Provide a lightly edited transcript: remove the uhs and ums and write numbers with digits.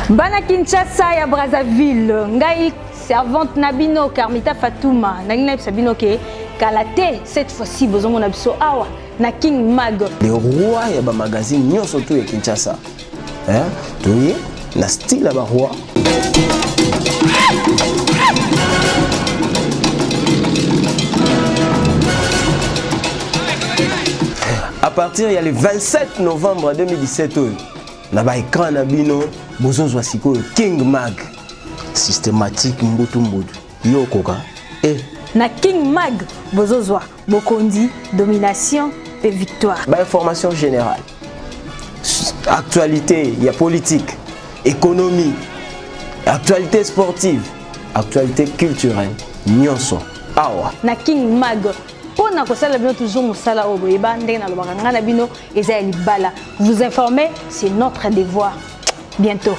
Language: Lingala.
Bana Kinshasa ya Brazzaville, ngai servante Nabino Carmita Fatouma, nagina Sabino ke Kalate cette fois-ci bozongo na biso awa na King Mag. Le roi ya ba magazine nyonso to ya Kinshasa. Hein? Toye na style ba roi. À partir il y a le 27 novembre 2017 na ba écran na bino bozozwa siko King Mag systématique mbutu yo koka na King Mag bozozwa bokondi domination et victoire. Ba information générale, actualité, il y a politique, économie, actualité sportive, actualité culturelle, nyonso awa na King Mag. Pona ko sala bino toujours musala obo eba ndenge na lobaka ngana bino eza libala. Vous informer, c'est notre devoir. Bientôt.